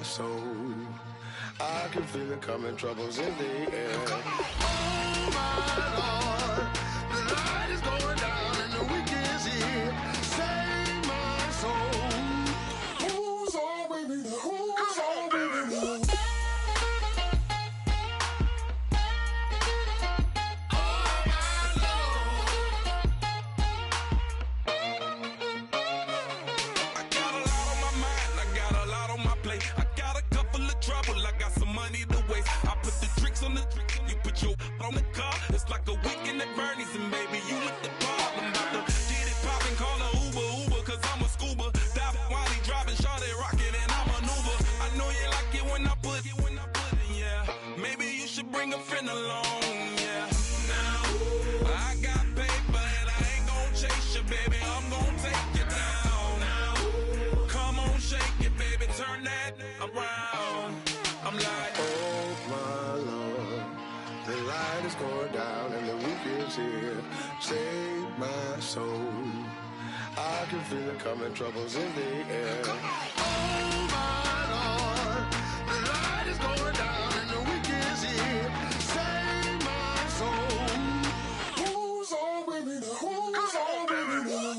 my soul. I can feel it coming, troubles in the air. Oh my Lord, the light is going down and the week is here. Save my soul. Who's all with me? Who's all with me? On the car, it's like a weekend at Bernie's, and baby, you look the part. I'm about to get it poppin', call a Uber, cause I'm a scuba. Dive while he driving, shawty rockin', and I maneuver. I know you like it when I put it, yeah. Maybe you should bring a friend along, yeah. Now, I got paper, and I ain't gon' chase you, baby, I'm gon' take you down. Now, come on, shake it, baby, turn that around. I'm like, oh my Lord, the light is going down and the week is here. Save my soul. I can feel it coming, troubles in the air. Oh my Lord, the light is going down and the week is here. Save my soul. Who's all with me? Who's all with me?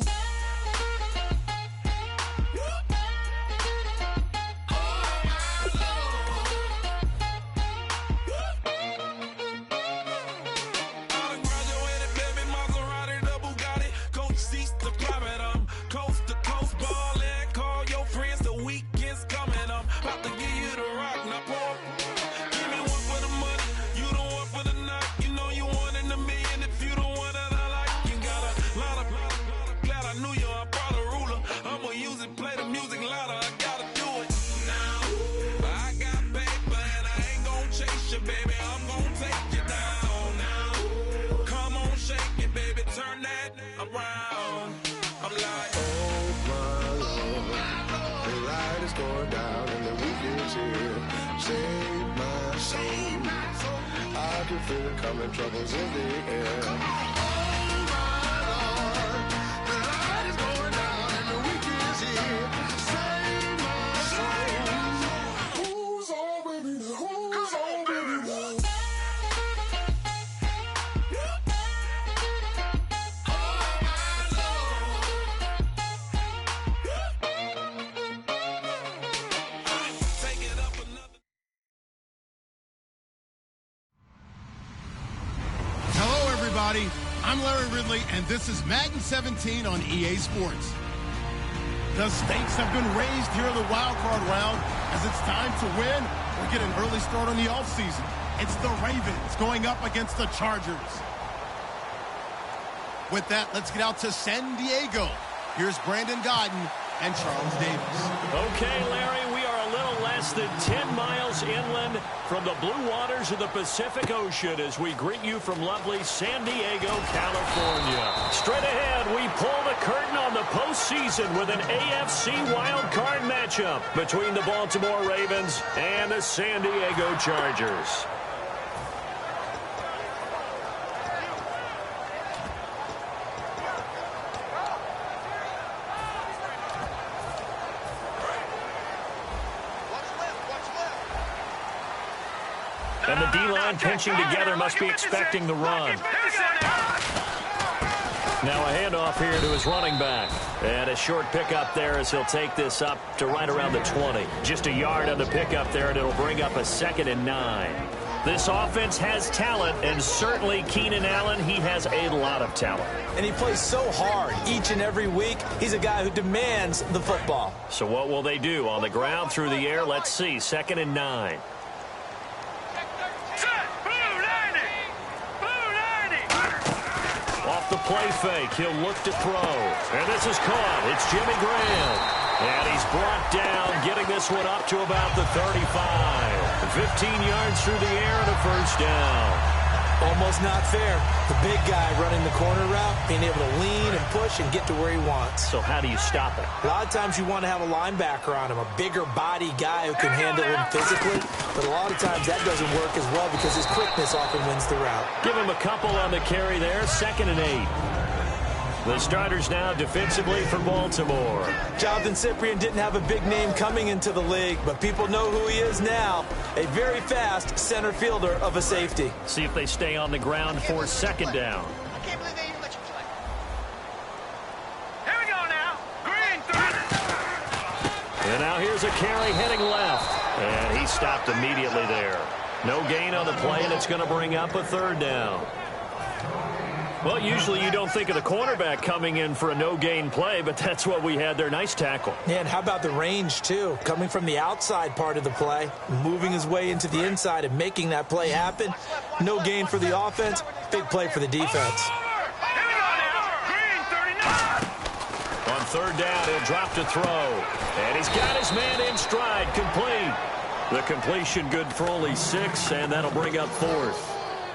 Feel it coming, troubles in the air. Oh my Lord, the light is going down and the week is here. Save my soul. Who's all with me? Who's all with me? I'm Larry Ridley, and this is Madden 17 on EA Sports. The stakes have been raised here in the wild card round as it's time to win or get an early start on the offseason. It's the Ravens going up against the Chargers. With that, let's get out to San Diego. Here's Brandon Godden and Charles Davis. Okay, Larry, we are a little less than 10 miles inland from the blue waters of the Pacific Ocean as we greet you from lovely San Diego, California. Straight ahead, we pull the curtain on the postseason with an AFC wildcard matchup between the Baltimore Ravens and the San Diego Chargers. And the D-line pinching together must be expecting the run. Now a handoff here to his running back. And a short pickup there as he'll take this up to right around the 20. Just a yard on the pickup there, and it'll bring up a 2nd and 9. This offense has talent, and certainly Keenan Allen, he has a lot of talent. And he plays so hard each and every week. He's a guy who demands the football. So what will they do? On the ground, through the air, let's see. 2nd and 9. Off the play fake, he'll look to throw. And this is caught. It's Jimmy Graham. And he's brought down, getting this one up to about the 35. 15 yards through the air and a first down. Almost not fair. The big guy running the corner route, being able to lean and push and get to where he wants. So how do you stop it? A lot of times you want to have a linebacker on him, a bigger body guy who can handle him physically. But a lot of times that doesn't work as well because his quickness often wins the route. Give him a couple on the carry there, 2nd and 8. The starters now defensively for Baltimore. Jonathan Cyprien didn't have a big name coming into the league, but people know who he is now. A very fast center fielder of a safety. See if they stay on the ground for second down. I can't believe they even let you play. Here we go now. Green, And now here's a carry heading left. And he stopped immediately there. No gain on the play, and it's going to bring up a third down. Well, usually you don't think of the cornerback coming in for a no-gain play, but that's what we had there. Nice tackle. Yeah, and how about the range, too? Coming from the outside part of the play, moving his way into the inside and making that play happen. No gain for the offense, big play for the defense. Here we go now. Green, 39. On third down, he'll drop to throw. And he's got his man in stride, complete. The completion good for only 6, and that'll bring up fourth.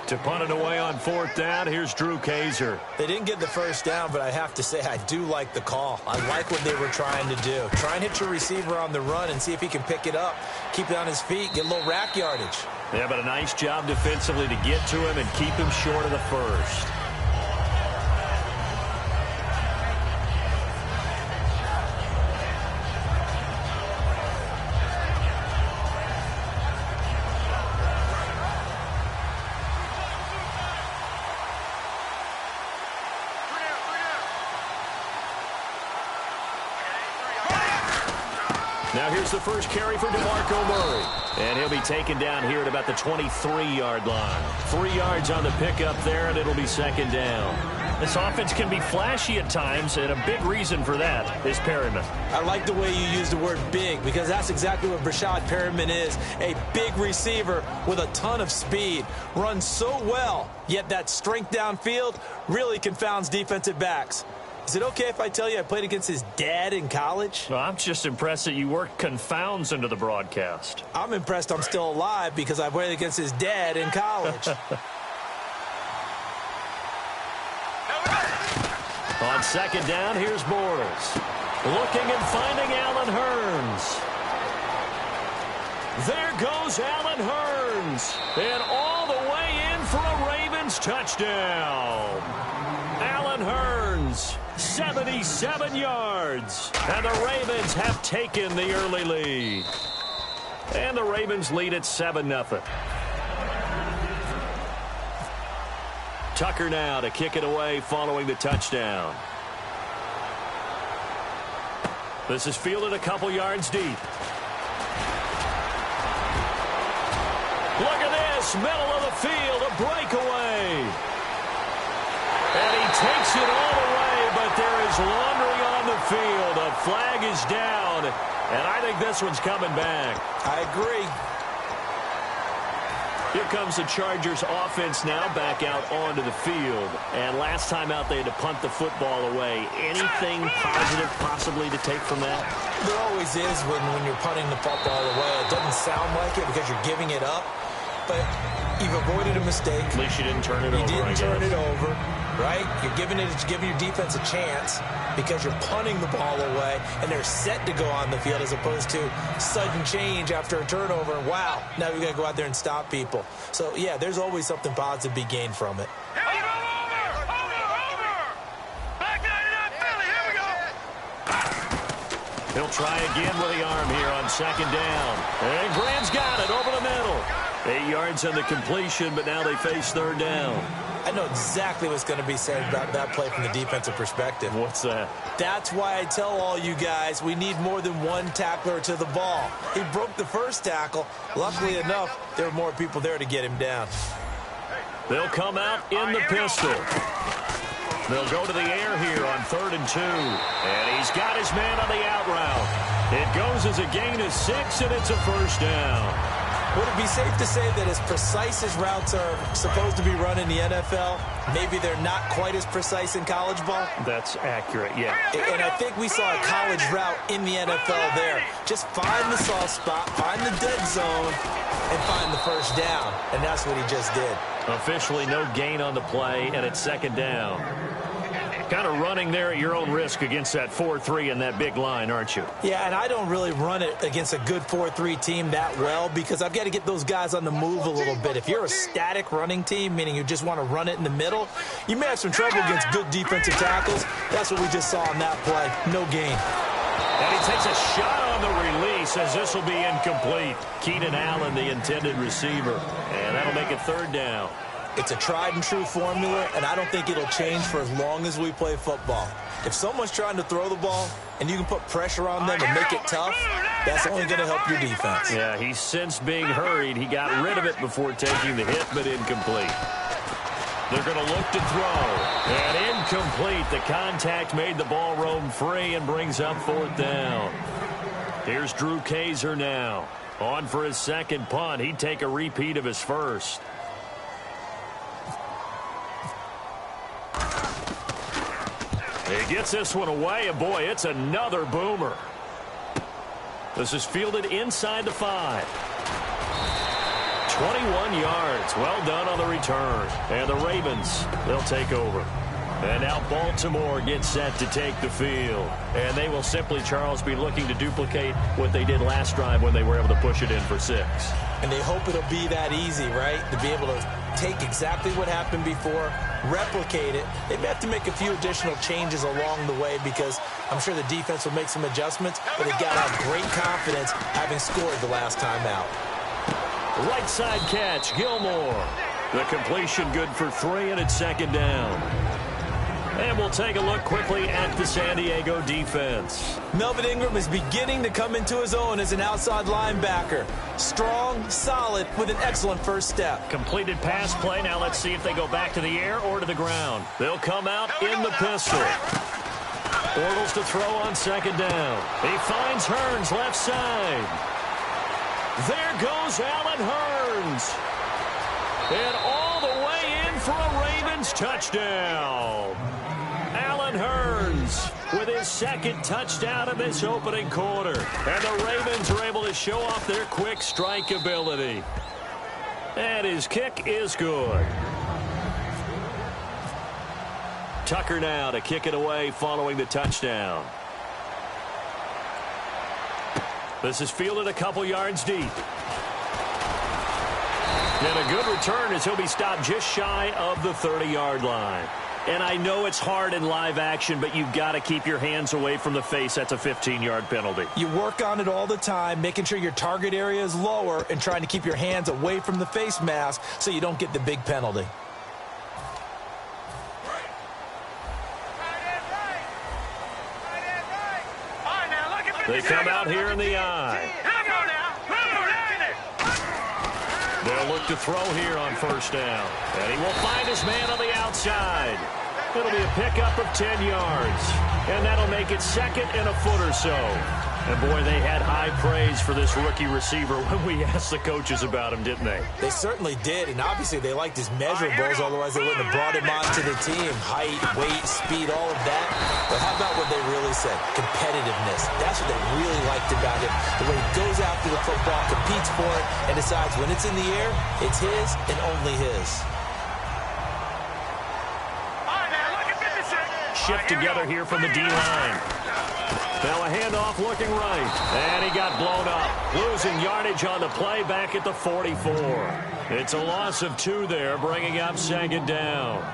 To punt it away on fourth down, here's Drew Kaiser. They didn't get the first down, but I have to say I do like the call. I like what they were trying to do. Try and hit your receiver on the run and see if he can pick it up. Keep it on his feet, get a little rack yardage. Yeah, but a nice job defensively to get to him and keep him short of the first. Now here's the first carry for DeMarco Murray. And he'll be taken down here at about the 23-yard line. 3 yards on the pickup there, and it'll be second down. This offense can be flashy at times, and a big reason for that is Perryman. I like the way you use the word big, because that's exactly what Brashad Perryman is. A big receiver with a ton of speed. Runs so well, yet that strength downfield really confounds defensive backs. Is it okay if I tell you I played against his dad in college? Well, I'm just impressed that you worked confounds into the broadcast. I'm impressed I'm still alive because I played against his dad in college. On second down, here's Morris. Looking and finding Allen Hurns. There goes Allen Hurns. And all the way in for a Ravens touchdown. Allen Hurns, 77 yards. And the Ravens have taken the early lead. And the Ravens lead at 7-0. Tucker now to kick it away following the touchdown. This is fielded a couple yards deep. Look at this, middle of the field, a breakaway. And he takes it all the way, but there is laundry on the field. A flag is down, and I think this one's coming back. I agree. Here comes the Chargers offense now back out onto the field. And last time out, they had to punt the football away. Anything positive possibly to take from that? There always is when you're punting the football away. It doesn't sound like it because you're giving it up, but you've avoided a mistake. At least you didn't turn it over. You didn't turn it over, right? You're giving your defense a chance because you're punting the ball away, and they're set to go on the field as opposed to sudden change after a turnover. And wow, now we got to go out there and stop people. So, yeah, there's always something positive to be gained from it. Here we go, over. Back 99 Philly, here we go. He'll try again with the arm here on second down. And Graham's got it over the middle. 8 yards on the completion, but now they face third down. I know exactly what's going to be said about that play from the defensive perspective. What's that? That's why I tell all you guys we need more than one tackler to the ball. He broke the first tackle. Luckily enough, there were more people there to get him down. They'll come out in the pistol. They'll go to the air here on 3rd and 2. And he's got his man on the out route. It goes as a gain of 6, and it's a first down. Would it be safe to say that as precise as routes are supposed to be run in the NFL, maybe they're not quite as precise in college ball? That's accurate, yeah. And I think we saw a college route in the NFL there. Just find the soft spot, find the dead zone, and find the first down. And that's what he just did. Officially no gain on the play, and it's second down. Kind of running there at your own risk against that 4-3 and that big line, aren't you? Yeah, and I don't really run it against a good 4-3 team that well because I've got to get those guys on the move a little bit. If you're a static running team, meaning you just want to run it in the middle, you may have some trouble against good defensive tackles. That's what we just saw on that play. No gain. And he takes a shot on the release as this will be incomplete. Keenan Allen, the intended receiver. And that'll make it third down. It's a tried-and-true formula, and I don't think it'll change for as long as we play football. If someone's trying to throw the ball and you can put pressure on them and make it tough, that's only going to help your defense. Yeah, he's since being hurried. He got rid of it before taking the hit, but incomplete. They're going to look to throw. And incomplete. The contact made the ball roam free and brings up fourth down. Here's Drew Kaiser now. On for his second punt. He'd take a repeat of his first. He gets this one away, and boy, it's another boomer. This is fielded inside the 5. 21 yards. Well done on the return. And the Ravens, they'll take over. And now Baltimore gets set to take the field. And they will simply, Charles, be looking to duplicate what they did last drive when they were able to push it in for 6. And they hope it'll be that easy, right? To be able to take exactly what happened before, replicate it. They may have to make a few additional changes along the way because I'm sure the defense will make some adjustments, but they've got to have great confidence having scored the last time out. Right side catch, Gilmore. The completion good for 3, and it's second down. And we'll take a look quickly at the San Diego defense. Melvin Ingram is beginning to come into his own as an outside linebacker. Strong, solid, with an excellent first step. Completed pass play. Now let's see if they go back to the air or to the ground. They'll come out in the pistol. Bortles to throw on second down. He finds Hearns left side. There goes Allen Hearns. And all the way in for a Ravens touchdown. Allen Hearns with his second touchdown in this opening quarter. And the Ravens are able to show off their quick strike ability. And his kick is good. Tucker now to kick it away following the touchdown. This is fielded a couple yards deep. And a good return as he'll be stopped just shy of the 30-yard line. And I know it's hard in live action, but you've got to keep your hands away from the face. That's a 15-yard penalty. You work on it all the time, making sure your target area is lower and trying to keep your hands away from the face mask so you don't get the big penalty. They come out here in the eye. They'll look to throw here on first down. And he will find his man on the outside. It'll be a pickup of 10 yards. And that'll make it second and a foot or so. And, boy, they had high praise for this rookie receiver when we asked the coaches about him, didn't they? They certainly did, and obviously they liked his measurables, otherwise they wouldn't have brought him onto the team. Height, weight, speed, all of that. But how about what they really said? Competitiveness. That's what they really liked about him. The way he goes after the football, competes for it, and decides when it's in the air, it's his and only his. Shift together here from the D-line. Now a handoff looking right. And he got blown up. Losing yardage on the play back at the 44. It's a loss of 2 there, bringing up second down.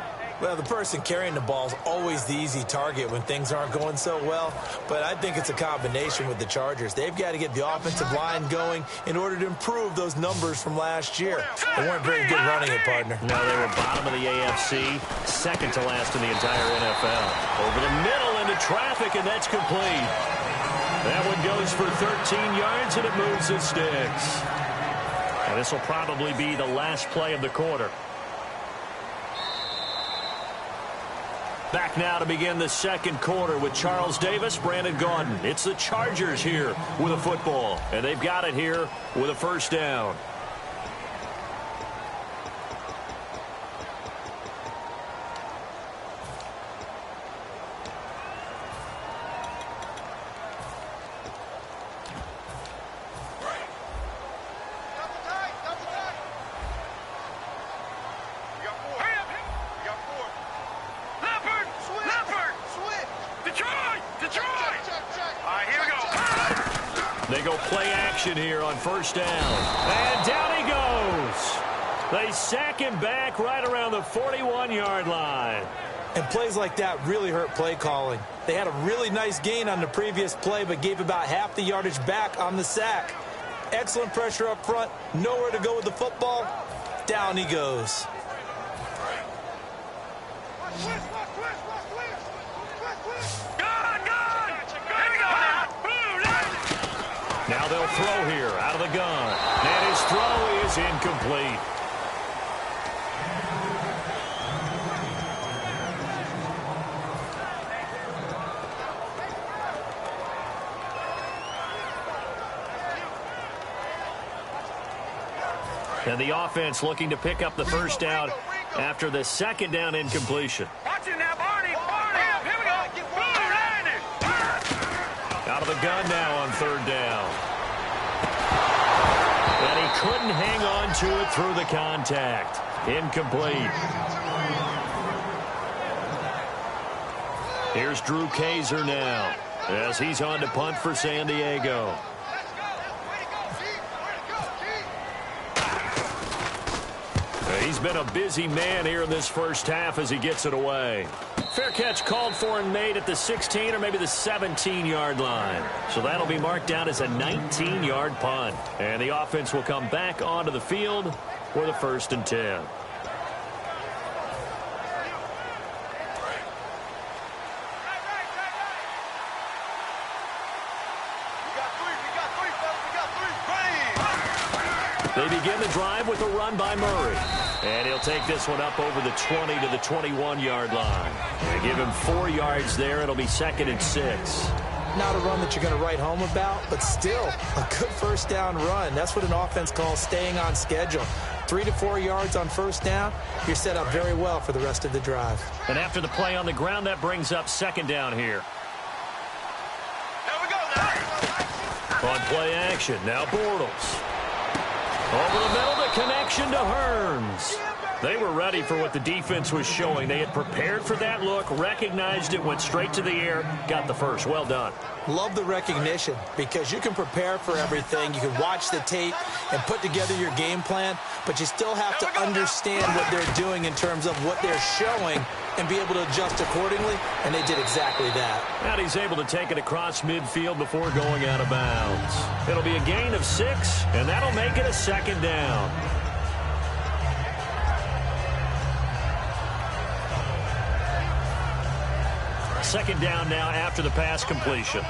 Well, the person carrying the ball is always the easy target when things aren't going so well. But I think it's a combination with the Chargers. They've got to get the offensive line going in order to improve those numbers from last year. They weren't very good running it, partner. No, they were bottom of the AFC, second to last in the entire NFL. Over the middle into traffic, and that's complete. That one goes for 13 yards, and it moves the sticks. And this will probably be the last play of the quarter. Back now to begin the second quarter with Charles Davis, Brandon Gaudin. It's the Chargers here with a football, and they've got it here with a first down. they'll play action here on first down. And down he goes. They sack him back right around the 41-yard line. And plays like that really hurt play calling. They had a really nice gain on the previous play, but gave about half the yardage back on the sack. Excellent pressure up front. Nowhere to go with the football. Down he goes. Now they'll throw here out of the gun. And his throw is incomplete. And the offense looking to pick up the first down after the second down incompletion. Watch it now, Barney. Here we go. Out of the gun now on third down. And he couldn't hang on to it through the contact. Incomplete. Here's Drew Kaiser now as he's on to punt for San Diego. He's been a busy man here in this first half as he gets it away. Fair catch called for and made at the 16 or maybe the 17-yard line. So that'll be marked down as a 19-yard punt. And the offense will come back onto the field for the 1st and 10. They begin the drive with a run by Murray. And he'll take this one up over the 20 to the 21-yard line. They give him 4 yards there. It'll be 2nd and 6. Not a run that you're going to write home about, but still a good first down run. That's what an offense calls staying on schedule. 3 to 4 yards on first down, you're set up very well for the rest of the drive. And after the play on the ground, that brings up 2nd down here. Here we go now. On play action, now Bortles. Over the middle, the connection to Hearns. They were ready for what the defense was showing. They had prepared for that look, recognized it, went straight to the air, got the first. Well done. Love the recognition because you can prepare for everything. You can watch the tape and put together your game plan, but you still have to understand what they're doing in terms of what they're showing and be able to adjust accordingly, and they did exactly that. And he's able to take it across midfield before going out of bounds. It'll be a gain of 6, and that'll make it a 2nd down. Second down now after the pass completion.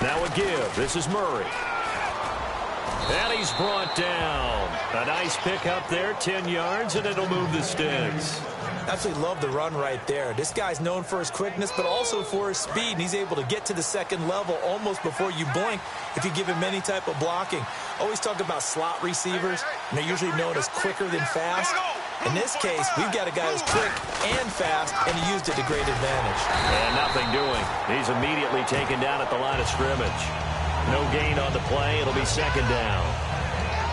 Now a give. This is Murray. And he's brought down. A nice pick up there, 10 yards, and it'll move the sticks. Absolutely love the run right there. This guy's known for his quickness, but also for his speed, and he's able to get to the second level almost before you blink if you give him any type of blocking. Always talk about slot receivers, and they're usually known as quicker than fast. In this case, we've got a guy who's quick and fast, and he used it to great advantage. And nothing doing. He's immediately taken down at the line of scrimmage. No gain on the play. It'll be 2nd down.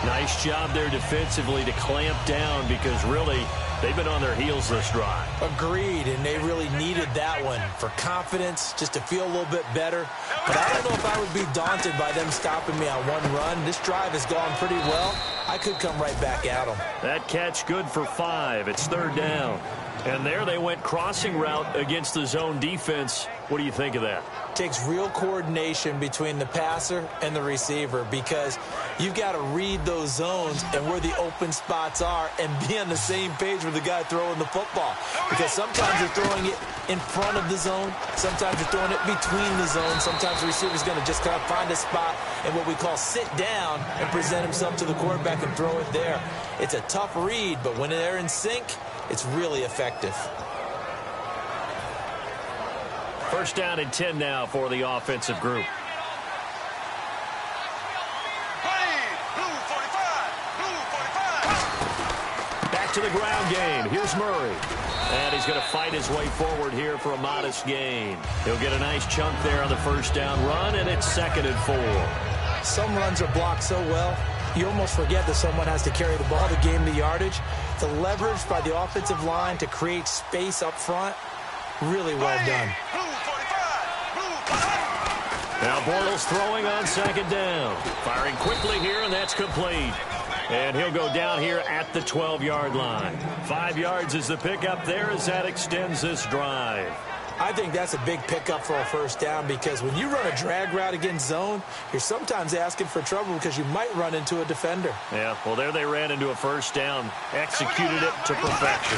Nice job there defensively to clamp down because really they've been on their heels this drive. Agreed, and they really needed that one for confidence, just to feel a little bit better. But I don't know if I would be daunted by them stopping me on one run. This drive has gone pretty well. I could come right back at them. That catch good for 5. It's 3rd down. And there they went crossing route against the zone defense. What do you think of that? Takes real coordination between the passer and the receiver because you've got to read those zones and where the open spots are and be on the same page with the guy throwing the football. Because sometimes you're throwing it in front of the zone. Sometimes you're throwing it between the zones. Sometimes the receiver's going to just kind of find a spot and what we call sit down and present himself to the quarterback and throw it there. It's a tough read, but when they're in sync, it's really effective. 1st down and 10 now for the offensive group. Back to the ground game. Here's Murray. And he's going to fight his way forward here for a modest gain. He'll get a nice chunk there on the 1st down run, and it's 2nd and 4. Some runs are blocked so well, you almost forget that someone has to carry the ball to gain the yardage. The leverage by the offensive line to create space up front Really well done. Now Bortles throwing on second down. Firing quickly here, and that's complete. And he'll go down here at the 12-yard line. 5 yards is the pickup there as that extends this drive. I think that's a big pickup for a first down because when you run a drag route against zone, you're sometimes asking for trouble because you might run into a defender. Yeah, well, there they ran into a first down, executed it to perfection.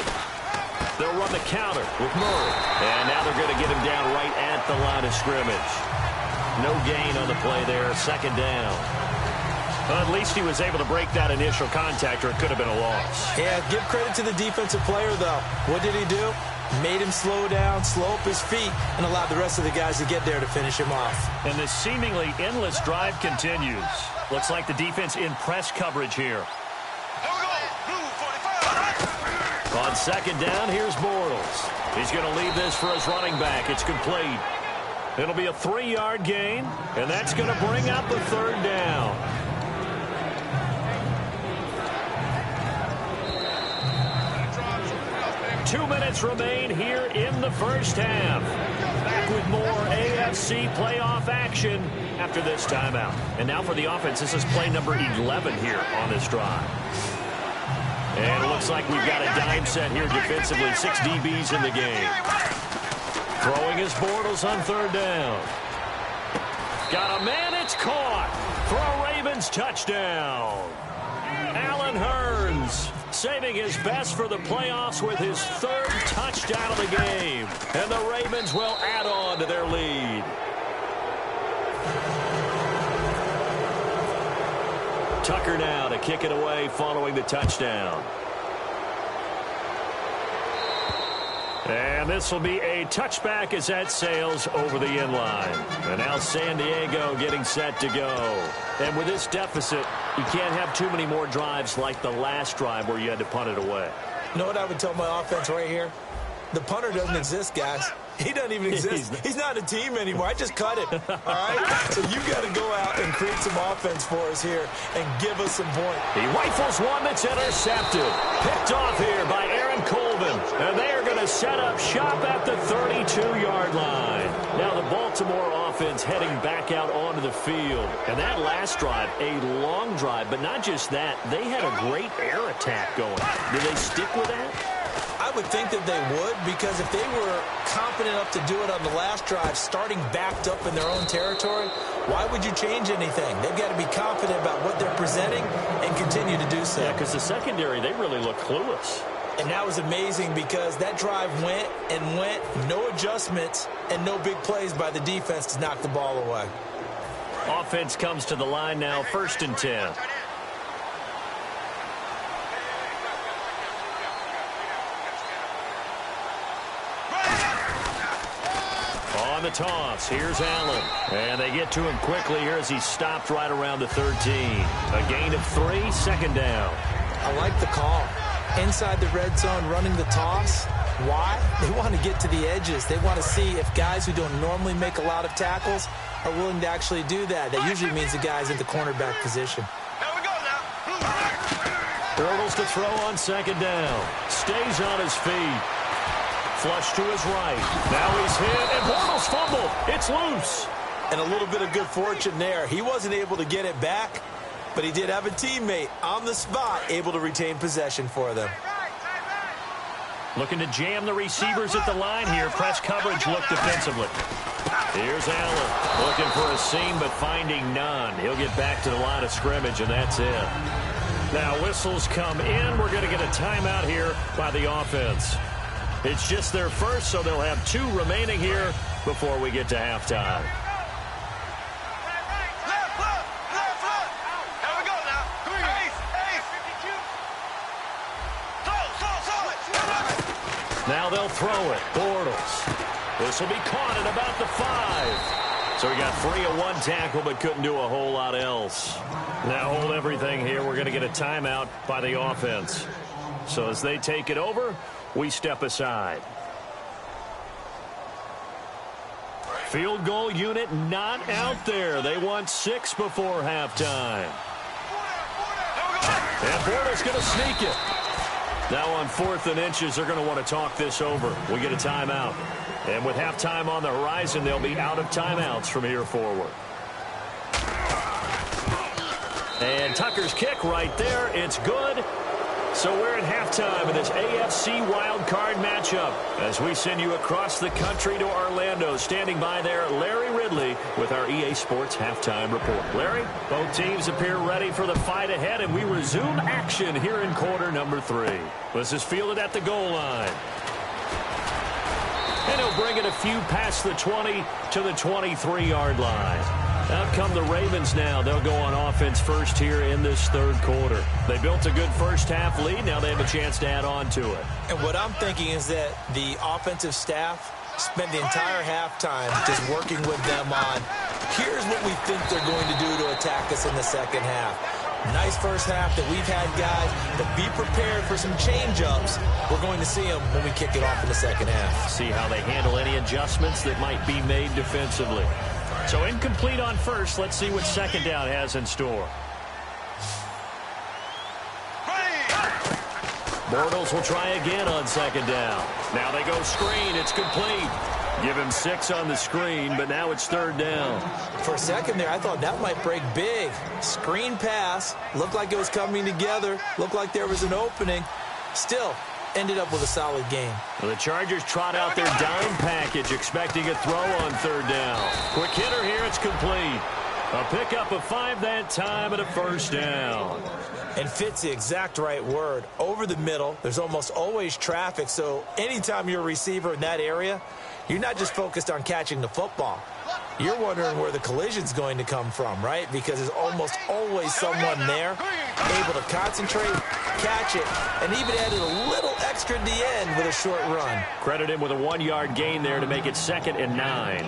They'll run the counter with Murray. And now they're going to get him down right at the line of scrimmage. No gain on the play there, second down. Well, at least he was able to break that initial contact, or it could have been a loss. Yeah, give credit to the defensive player, though. What did he do? Made him slow down, slow up his feet, and allowed the rest of the guys to get there to finish him off. And this seemingly endless drive continues. Looks like the defense in press coverage here. On second down, here's Bortles. He's going to leave this for his running back. It's complete. It'll be a 3-yard gain, and that's going to bring up a third down. Two minutes remain here in the first half. Back with more AFC playoff action after this timeout. And now for the offense, this is play number 11 here on this drive. And it looks like we've got a dime set here defensively. 6 DBs in the game. Throwing is Bortles on third down. Got a man, it's caught for a Ravens touchdown. Allen Hurns saving his best for the playoffs with his 3rd touchdown of the game. And the Ravens will add on to their lead. Tucker now to kick it away following the touchdown. And this will be a touchback as that sails over the end line. And now San Diego getting set to go. And with this deficit, you can't have too many more drives like the last drive where you had to punt it away. You know what I would tell my offense right here? The punter doesn't exist, guys. He doesn't even exist. He's not a team anymore. I just cut him. All right? So you got to go out and create some offense for us here and give us some points. He rifles one that's intercepted. Picked off here by Aaron Colvin. And they are going to set up shop at the 32-yard line. Now the Baltimore offense heading back out onto the field. And that last drive, a long drive. But not just that, they had a great air attack going. Do they stick with that? I would think that they would, because if they were confident enough to do it on the last drive, starting backed up in their own territory, why would you change anything? They've got to be confident about what they're presenting and continue to do so. Yeah, because the secondary, they really look clueless. And that was amazing because that drive went and went, no adjustments and no big plays by the defense to knock the ball away. Offense comes to the line now, 1st and 10. On the toss, here's Allen. And they get to him quickly here as he stopped right around the 13. A gain of 3, 2nd down. I like the call. Inside the red zone, running the toss. Why? They want to get to the edges. They want to see if guys who don't normally make a lot of tackles are willing to actually do that. That usually means the guy's in the cornerback position. Here we go now. Bortles to throw on 2nd down. Stays on his feet. Flush to his right. Now he's hit, and Bortles fumbled. It's loose. And a little bit of good fortune there. He wasn't able to get it back, but he did have a teammate on the spot able to retain possession for them. Looking to jam the receivers at the line here. Press coverage look defensively. Here's Allen looking for a seam, but finding none. He'll get back to the line of scrimmage, and that's it. Now whistles come in. We're going to get a timeout here by the offense. It's just their first, so they'll have 2 remaining here before we get to halftime. Here we go now. Ace. Now they'll throw it. Bortles. This will be caught at about the 5. So he got free of 1 tackle, but couldn't do a whole lot else. Now hold everything here. We're going to get a timeout by the offense. So as they take it over, we step aside. Field goal unit not out there. They want 6 before halftime. And Bortles going to sneak it. Now on 4th and inches, they're going to want to talk this over. We get a timeout. And with halftime on the horizon, they'll be out of timeouts from here forward. And Tucker's kick right there. It's good. So we're at halftime in this AFC wildcard matchup as we send you across the country to Orlando. Standing by there, Larry Ridley with our EA Sports halftime report. Larry, both teams appear ready for the fight ahead, and we resume action here in quarter number 3. This is fielded at the goal line. And he'll bring it a few past the 20 to the 23-yard line. Out come the Ravens now. They'll go on offense first here in this third quarter. They built a good first-half lead. Now they have a chance to add on to it. And what I'm thinking is that the offensive staff spent the entire halftime just working with them on, here's what we think they're going to do to attack us in the second half. Nice first half that we've had, guys, but be prepared for some change-ups. We're going to see them when we kick it off in the second half. See how they handle any adjustments that might be made defensively. So incomplete on first. Let's see what second down has in store. Bortles will try again on second down. Now they go screen. It's complete. Give him 6 on the screen, but now it's third down. For a second there, I thought that might break big. Screen pass. Looked like it was coming together. Looked like there was an opening. Still, ended up with a solid game. Well, the Chargers trot out their dime package, expecting a throw on third down. Quick hitter here, it's complete. A pickup of 5 that time and a first down. And fits the exact right word. Over the middle, there's almost always traffic, so anytime you're a receiver in that area, you're not just focused on catching the football. You're wondering where the collision's going to come from, right? Because there's almost always someone there able to concentrate, catch it, and even added a little extra at the end with a short run. Credit him with a 1-yard gain there to make it 2nd and 9.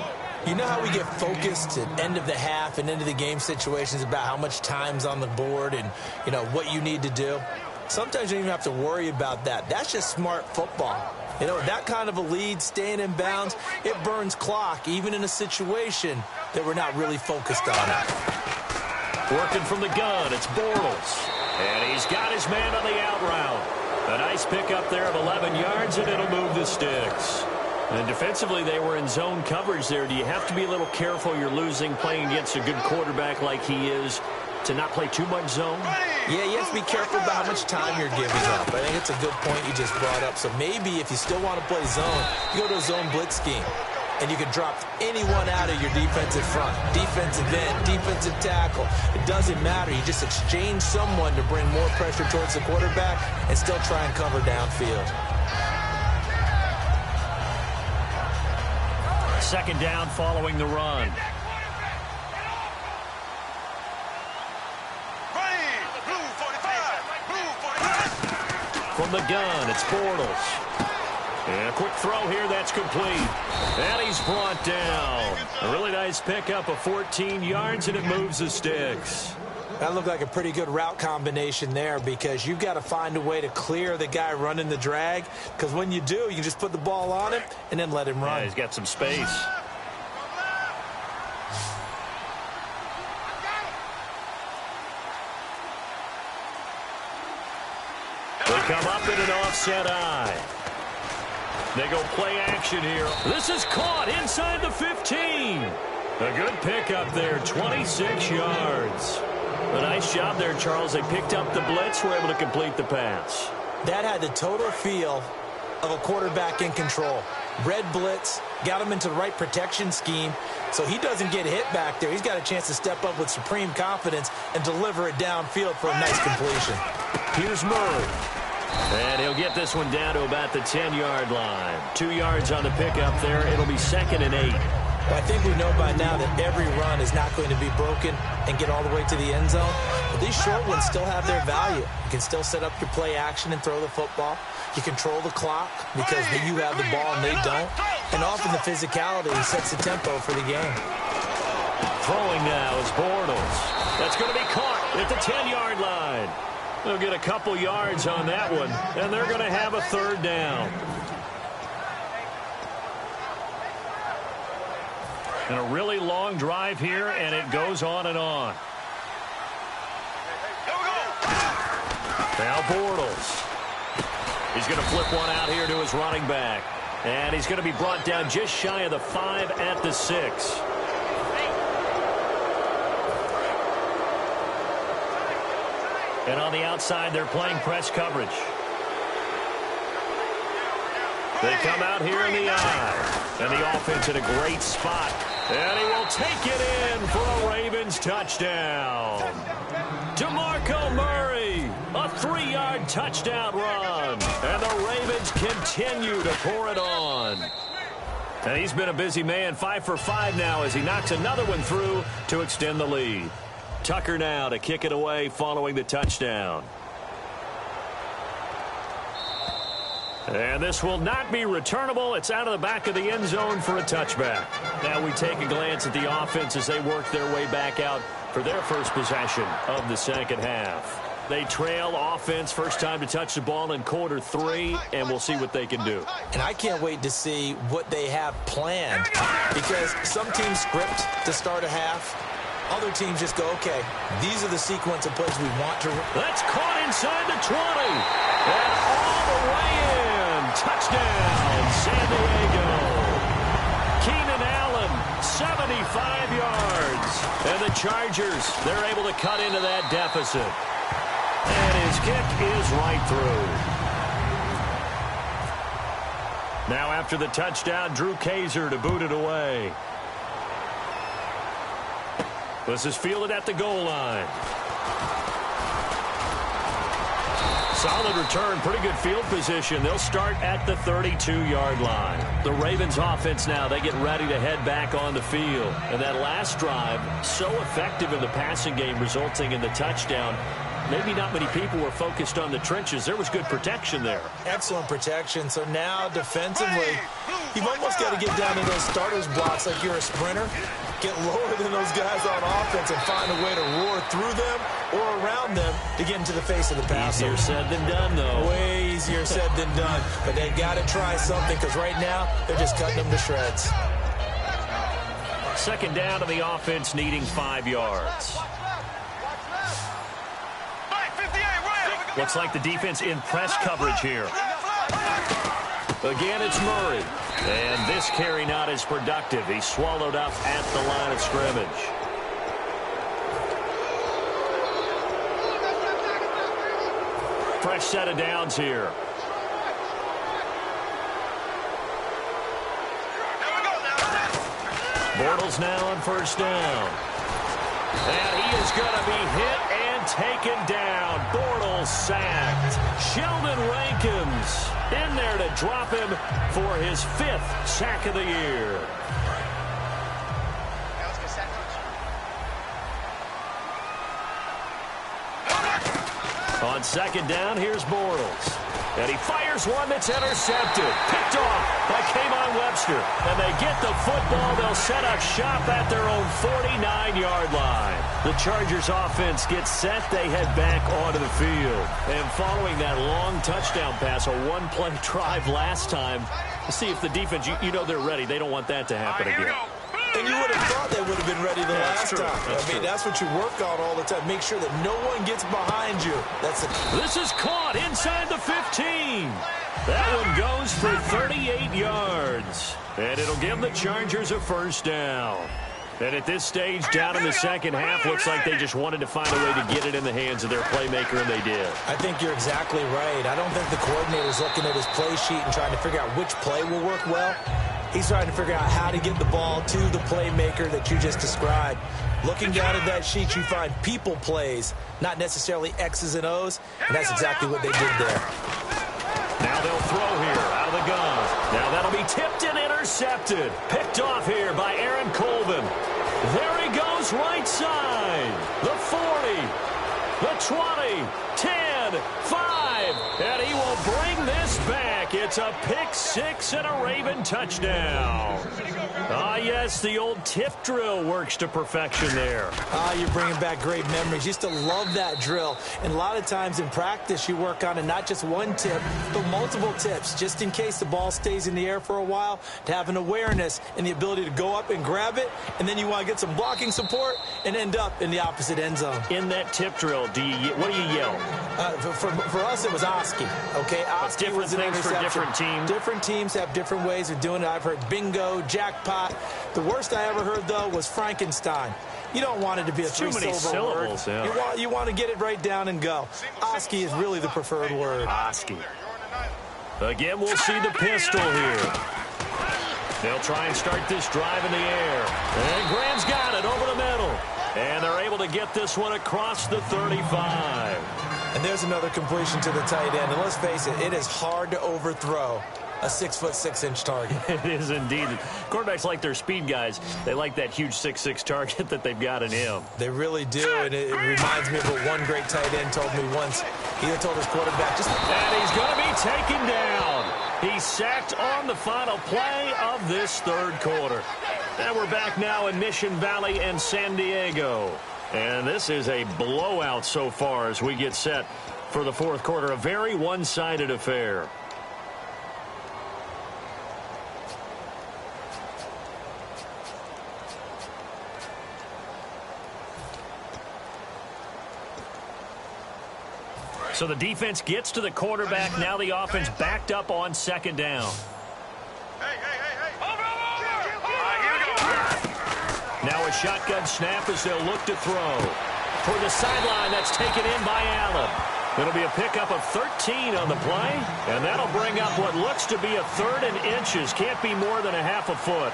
You know how we get focused at end of the half and into the game situations about how much time's on the board and, you know, what you need to do? Sometimes you don't even have to worry about that. That's just smart football. You know, that kind of a lead, staying in bounds, it burns clock, even in a situation that we're not really focused on it. Working from the gun, it's Bortles. And he's got his man on the out route. A nice pickup there of 11 yards, and it'll move the sticks. And defensively, they were in zone coverage there. Do you have to be a little careful? You're losing playing against a good quarterback like he is to not play too much zone? Yeah, you have to be careful about how much time you're giving up. I think it's a good point you just brought up. So maybe if you still want to play zone, you go to a zone blitz scheme. And you can drop anyone out of your defensive front, defensive end, defensive tackle. It doesn't matter. You just exchange someone to bring more pressure towards the quarterback and still try and cover downfield. Second down following the run. From the gun, it's Bortles. And a quick throw here, that's complete. And he's brought down. A really nice pickup of 14 yards, and it moves the sticks. That looked like a pretty good route combination there because you've got to find a way to clear the guy running the drag, because when you do, you can just put the ball on him and then let him run. Yeah, he's got some space. They come up in an offset eye. They go play action here. This is caught inside the 15. A good pickup there, 26 yards. A nice job there, Charles. They picked up the blitz, were able to complete the pass. That had the total feel of a quarterback in control. Red blitz, got him into the right protection scheme, so he doesn't get hit back there. He's got a chance to step up with supreme confidence and deliver it downfield for a nice completion. Here's Murray. And he'll get this one down to about the 10-yard line. 2 yards on the pickup there. It'll be 2nd and 8. Well, I think we know by now that every run is not going to be broken and get all the way to the end zone. But these short ones still have their value. You can still set up your play action and throw the football. You control the clock because you have the ball and they don't. And often the physicality sets the tempo for the game. Throwing now is Bortles. That's going to be caught at the 10-yard line. They'll get a couple yards on that one, and they're going to have a third down. And a really long drive here, and it goes on and on. Now Bortles. He's going to flip one out here to his running back. And he's going to be brought down just shy of the 5 at the 6. And on the outside, they're playing press coverage. They come out here in the eye. And the offense in a great spot. And he will take it in for a Ravens touchdown. DeMarco Murray, a 3-yard touchdown run. And the Ravens continue to pour it on. And he's been a busy man, 5 for 5 now as he knocks another one through to extend the lead. Tucker now to kick it away following the touchdown. And this will not be returnable. It's out of the back of the end zone for a touchback. Now we take a glance at the offense as they work their way back out for their first possession of the second half. They trail offense, first time to touch the ball in quarter 3, and we'll see what they can do. And I can't wait to see what they have planned, because some teams script to start a half. Other teams just go, okay, these are the sequence of plays we want to run. That's caught inside the 20. And all the way in. Touchdown, San Diego. Keenan Allen, 75 yards. And the Chargers, they're able to cut into that deficit. And his kick is right through. Now after the touchdown, Drew Kaiser to boot it away. This is fielded at the goal line. Solid return, pretty good field position. They'll start at the 32-yard line. The Ravens offense now, they get ready to head back on the field. And that last drive, so effective in the passing game, resulting in the touchdown. Maybe not many people were focused on the trenches. There was good protection there. Excellent protection. So now defensively, you've almost got to get down to those starters blocks like you're a sprinter. Get lower than those guys on offense and find a way to roar through them or around them to get into the face of the passer. Easier said than done, though. Way easier said than done. But they've got to try something, because right now they're just cutting them to shreds. Second down to the offense, needing 5 yards. Looks like the defense in press coverage here. Again, it's Murray. And this carry not as productive. He's swallowed up at the line of scrimmage. Fresh set of downs here. Bortles now on first down. And he is going to be hit and taken down. Bortles sacked. Sheldon Rankins in there to drop him for his 5th sack of the year. On second down, here's Bortles. And he fires one that's intercepted. Picked off by K'Von Webster. And they get the football. They'll set up shop at their own 49-yard line. The Chargers offense gets set. They head back onto the field. And following that long touchdown pass, a one-play drive last time, to see if the defense, you know they're ready. They don't want that to happen again. And you would have thought they would have been ready the last time. That's what you work on all the time. Make sure that no one gets behind you. This is caught inside the 15. That one goes for 38 yards. And it'll give the Chargers a first down. And at this stage, down in the second half, looks like they just wanted to find a way to get it in the hands of their playmaker, and they did. I think you're exactly right. I don't think the coordinator's looking at his play sheet and trying to figure out which play will work well. He's trying to figure out how to get the ball to the playmaker that you just described. Looking down at that sheet, you find people plays, not necessarily X's and O's, and that's exactly what they did there. Now they'll throw here out of the gun. Now that'll be tipped and intercepted. Picked off here by Aaron Colvin. There he goes right side. The 40, the 20, 10, 5, and he will bring this back. It's a pick 6 and a Raven touchdown. yes, the old tip drill works to perfection there. You're bringing back great memories. Used to love that drill. And a lot of times in practice, you work on it, not just one tip, but multiple tips, just in case the ball stays in the air for a while, to have an awareness and the ability to go up and grab it, and then you want to get some blocking support and end up in the opposite end zone. In that tip drill, what do you yell? For us, it was Oski. Okay, Oski different was an things for different teams. Different teams have different ways of doing it. I've heard bingo, jackpot. The worst I ever heard, though, was Frankenstein. You don't want it to be a three-syllable word. Yeah. You want to get it right down and go. Oski is really the preferred word. Oski. Again, we'll see the pistol here. They'll try and start this drive in the air. And Graham's got it over the middle. And they're able to get this one across the 35. And there's another completion to the tight end. And let's face it, it is hard to overthrow a 6'6" target. It is indeed. Quarterbacks like their speed guys. They like that huge 6'6" target that they've got in him. They really do, and it reminds me of what one great tight end told me once. He told his quarterback, and he's going to be taken down. He's sacked on the final play of this third quarter. And we're back now in Mission Valley and San Diego. And this is a blowout so far as we get set for the fourth quarter. A very one-sided affair. So the defense gets to the quarterback. Now the offense backed up on second down. Hey. Over. Here we go. Now a shotgun snap as they'll look to throw. For the sideline, that's taken in by Allen. It'll be a pickup of 13 on the play. And that'll bring up what looks to be a third and inches. Can't be more than a half a foot.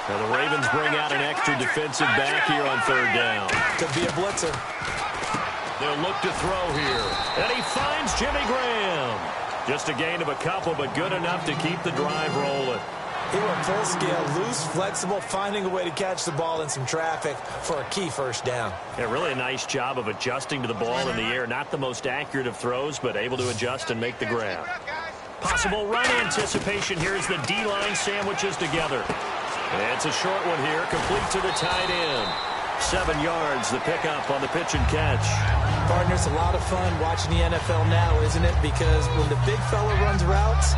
Now the Ravens bring out an extra defensive back here on third down. Could be a blitzer. They'll look to throw here. And he finds Jimmy Graham. Just a gain of a couple, but good enough to keep the drive rolling. He went full scale, loose, flexible, finding a way to catch the ball in some traffic for a key first down. Yeah, really a nice job of adjusting to the ball in the air. Not the most accurate of throws, but able to adjust and make the grab. Possible run anticipation here as the D-line sandwiches together. It's a short one here, complete to the tight end. 7 yards, the pickup on the pitch and catch. Partner, it's a lot of fun watching the NFL now, isn't it? Because when the big fella runs routes,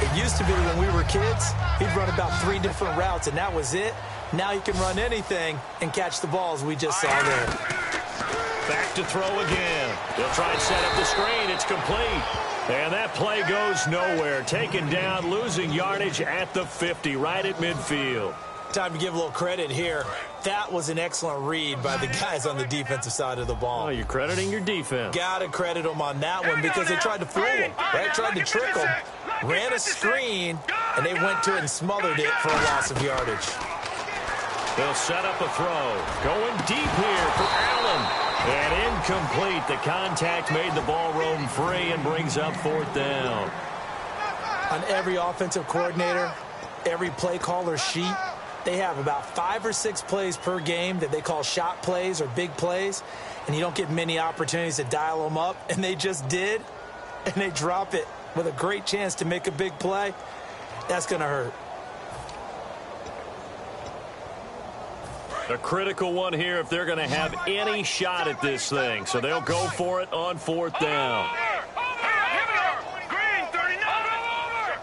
it used to be when we were kids, he'd run about 3 different routes, and that was it. Now he can run anything and catch the balls we just saw there. Back to throw again. They'll try and set up the screen. It's complete. And that play goes nowhere. Taken down, losing yardage at the 50, right at midfield. Time to give a little credit here. That was an excellent read by the guys on the defensive side of the ball. Oh, you're crediting your defense. Got to credit them on that one because they tried to fool him, right? Tried to trick him, ran a screen, and they went to it and smothered it for a loss of yardage. They'll set up a throw. Going deep here for Allen. And incomplete. The contact made the ball roam free and brings up fourth down. On every offensive coordinator, every play caller sheet, they have about 5 or 6 plays per game that they call shot plays or big plays, and you don't get many opportunities to dial them up, and they just did, and they drop it with a great chance to make a big play. That's going to hurt. A critical one here if they're going to have any shot at this thing. So they'll go for it on fourth down. Green, 39.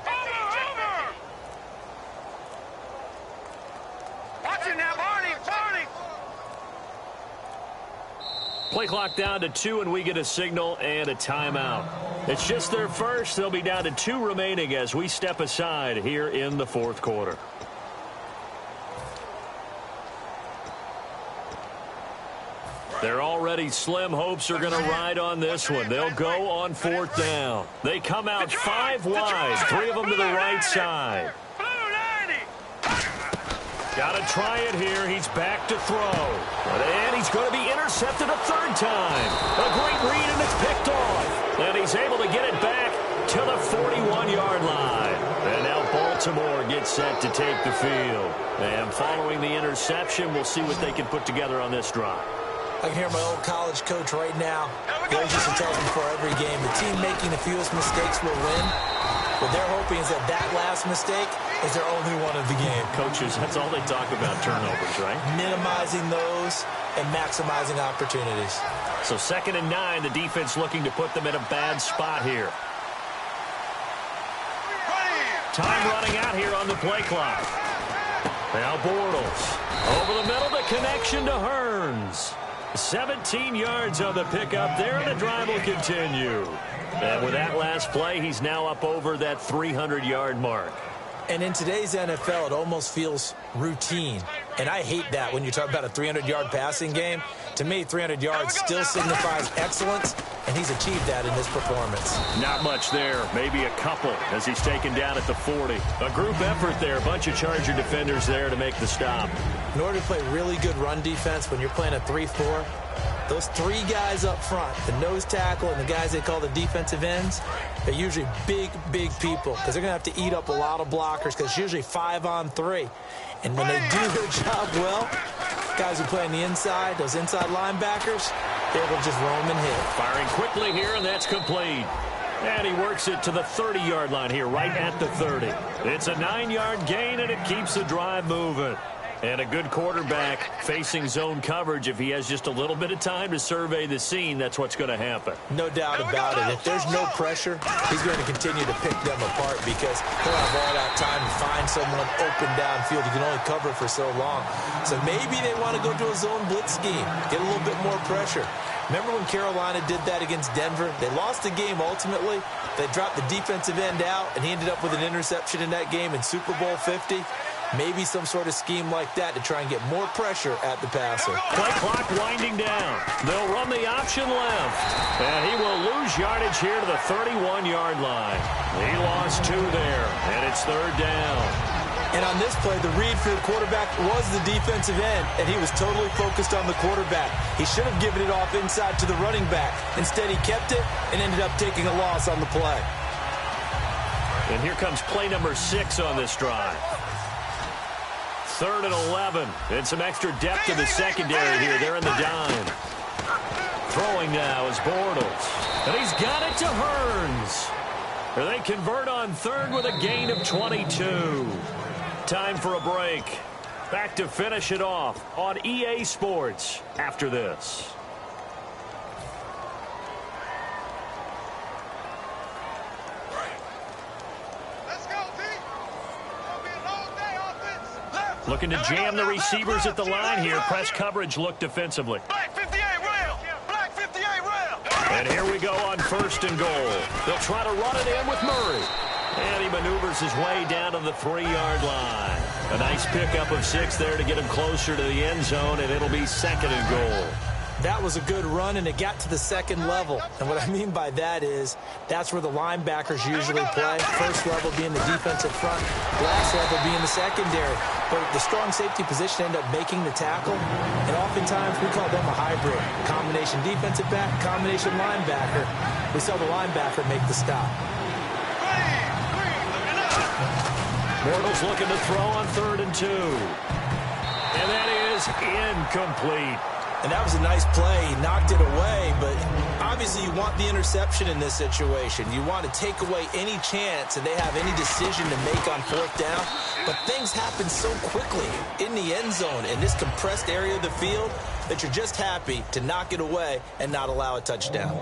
Over. Watch it now, Barney. Play clock down to 2, and we get a signal and a timeout. It's just their first. They'll be down to 2 remaining as we step aside here in the fourth quarter. They're already slim hopes are going to ride on this one. They'll go on fourth down. They come out 5 wide, 3 of them to the right side. Got to try it here. He's back to throw. And he's going to be intercepted a 3rd time. A great read, and it's picked off. And he's able to get it back to the 41-yard line. And now Baltimore gets set to take the field. And following the interception, we'll see what they can put together on this drive. I can hear my old college coach right now. He always used to tell us before every game, the team making the fewest mistakes will win. What they're hoping is that last mistake is their only one of the game. Coaches, that's all they talk about, turnovers, right? Minimizing those and maximizing opportunities. So 2nd and 9, the defense looking to put them in a bad spot here. Time running out here on the play clock. Now Bortles. Over the middle, the connection to Hearns. 17 yards on the pickup there, and the drive will continue. And with that last play, he's now up over that 300-yard mark. And in today's NFL, it almost feels routine. And I hate that when you talk about a 300-yard passing game. To me, 300 yards still signifies excellence, and he's achieved that in this performance. Not much there, maybe a couple as he's taken down at the 40. A group effort there, a bunch of Charger defenders there to make the stop. In order to play really good run defense when you're playing a 3-4, those 3 guys up front, the nose tackle and the guys they call the defensive ends, they're usually big people because they're going to have to eat up a lot of blockers because it's usually 5 on 3. And when they do their job well, guys who play on the inside, those inside linebackers, they're able to just roam and hit. Firing quickly here, and that's complete. And he works it to the 30-yard line here, right at the 30. It's a 9-yard gain, and it keeps the drive moving. And a good quarterback facing zone coverage. If he has just a little bit of time to survey the scene, that's what's going to happen. No doubt about it. If there's no pressure, he's going to continue to pick them apart because he'll have all that time to find someone open downfield. You can only cover for so long. So maybe they want to go to a zone blitz scheme, get a little bit more pressure. Remember when Carolina did that against Denver? They lost the game ultimately. They dropped the defensive end out, and he ended up with an interception in that game in Super Bowl 50. Maybe some sort of scheme like that to try and get more pressure at the passer. Play clock winding down. They'll run the option left. And he will lose yardage here to the 31-yard line. He lost 2 there, and it's 3rd down. And on this play, the read for the quarterback was the defensive end, and he was totally focused on the quarterback. He should have given it off inside to the running back. Instead, he kept it and ended up taking a loss on the play. And here comes play number 6 on this drive. 3rd and 11. And some extra depth to the secondary here. They're in the dime. Throwing now is Bortles. And he's got it to Hearns. And they convert on 3rd with a gain of 22. Time for a break. Back to finish it off on EA Sports after this. Looking to jam the receivers at the line here. Press coverage look defensively. Black 58 rail. Black 58 rail. And here we go on 1st and goal. They'll try to run it in with Murray. And he maneuvers his way down to the 3-yard line. A nice pickup of 6 there to get him closer to the end zone, and it'll be 2nd and goal. That was a good run, and it got to the 2nd level. And what I mean by that is that's where the linebackers usually play. 1st level being the defensive front, last level being the secondary. But the strong safety position ended up making the tackle, and oftentimes we call them a hybrid. Combination defensive back, combination linebacker. We saw the linebacker make the stop. Bortles looking to throw on 3rd and 2. And that is incomplete. And that was a nice play. He knocked it away, but obviously you want the interception in this situation. You want to take away any chance and they have any decision to make on 4th down. But things happen so quickly in the end zone in this compressed area of the field that you're just happy to knock it away and not allow a touchdown.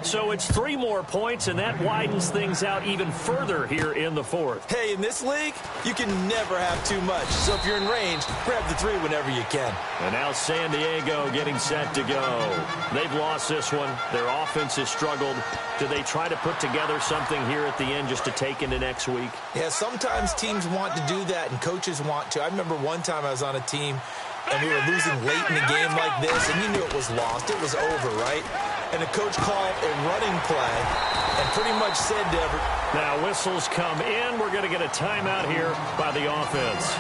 So it's 3 more points, and that widens things out even further here in the 4th. Hey, in this league, you can never have too much. So if you're in range, grab the 3 whenever you can. And now San Diego getting set to go. They've lost this one. Their offense has struggled. Do they try to put together something here at the end just to take into next week? Yeah, sometimes teams want to do that, and coaches want to. I remember one time I was on a team, and we were losing late in the game like this, and you knew it was lost. It was over, right? And the coach called a running play and pretty much said to everyone. Now whistles come in. We're going to get a timeout here by the offense.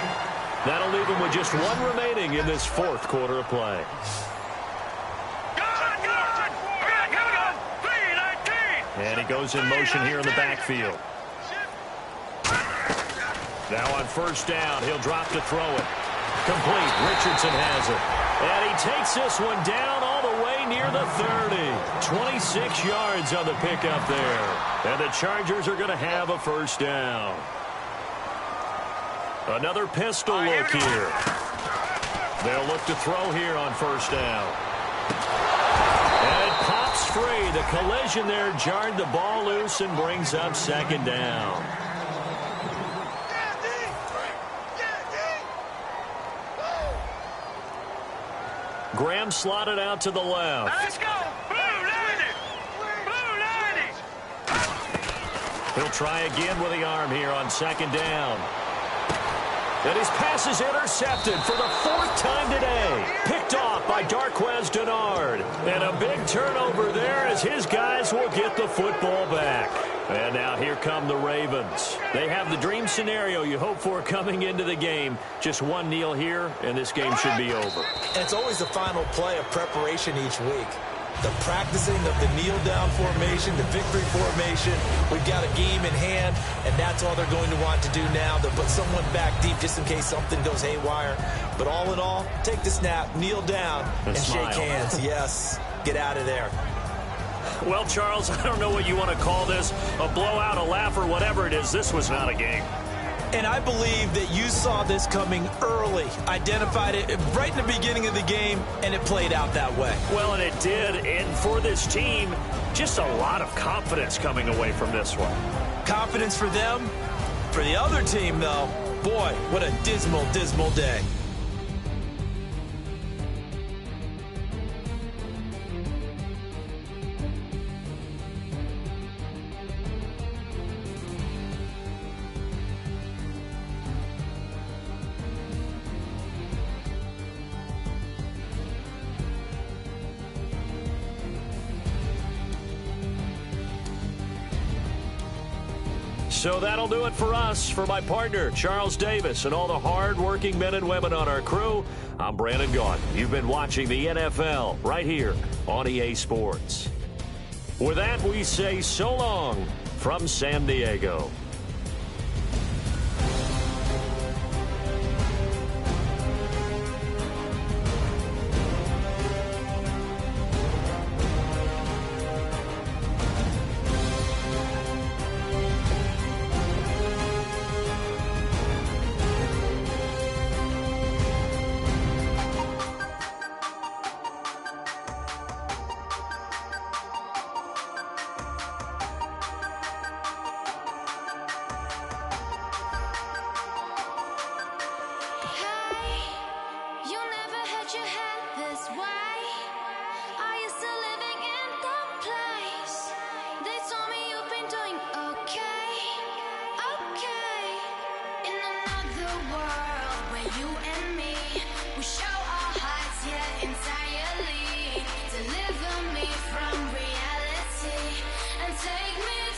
That'll leave them with just 1 remaining in this 4th quarter of play. And he goes in motion here in the backfield. Now on 1st down, he'll drop to throw it. Complete. Richardson has it. And he takes this one down the way near the 30. 26 yards on the pickup there. And the Chargers are going to have a first down. Another pistol look here. They'll look to throw here on first down. And it pops free. The collision there jarred the ball loose and brings up second down. Graham slotted out to the left. Let's go. Blue 90. Blue 90. He'll try again with the arm here on second down. And his pass is intercepted for the fourth time today. Picked off by Darquez Denard. And a big turnover there as his guys will get the football back. And now here come the Ravens. They have the dream scenario you hope for coming into the game. Just one kneel here, and this game should be over. And it's always the final play of preparation each week. The practicing of the kneel-down formation, the victory formation. We've got a game in hand, and that's all they're going to want to do now. They'll put someone back deep just in case something goes haywire. But all in all, take the snap, kneel down, and shake hands. Yes, get out of there. Well, Charles, I don't know what you want to call this, a blowout, a laugh, or whatever it is. This was not a game. And I believe that you saw this coming early, identified it right in the beginning of the game, and it played out that way. Well, and it did. And for this team, just a lot of confidence coming away from this one. Confidence for them. For the other team, though, boy, what a dismal, dismal day. So that'll do it for us. For my partner, Charles Davis, and all the hard-working men and women on our crew, I'm Brandon Gaudin. You've been watching the NFL right here on EA Sports. With that, we say so long from San Diego. You and me, we show our hearts, yeah, entirely. Deliver me from reality and take me